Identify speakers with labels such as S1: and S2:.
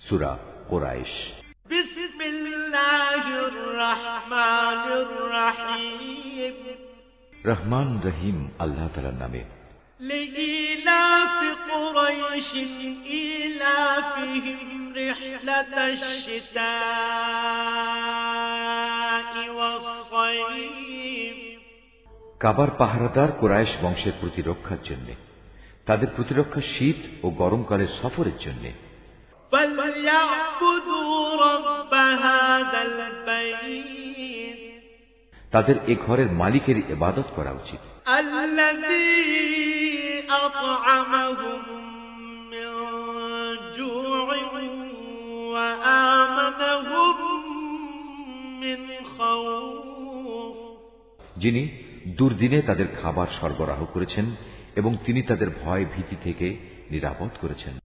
S1: সূরা কুরাইশ।
S2: বিসমিল্লাহির রহমানির রহিম।
S1: রহমান রহিম আল্লাহ তাআলার নামে।
S2: لإيلاف قريش إيلافهم رحلة الشتاء والصيف।
S1: কাবার পাহারাদার কুরাইশ বংশের প্রতিরক্ষার জন্য, তাদের প্রতিরক্ষা শীত ও গরমকালের সফরের জন্য।
S2: فليعبدوا رب هذا البيت।
S1: তাদের এ ঘরের মালিকের ইবাদত করা উচিত।
S2: الذي أطعمهم من جوع وآمنهم من خوف।
S1: যিনি দুর্দিনে তাদের খাবার সরবরাহ করেছেন এবং তিনি তাদের ভয় ভীতি থেকে নিরাপদ করেছেন।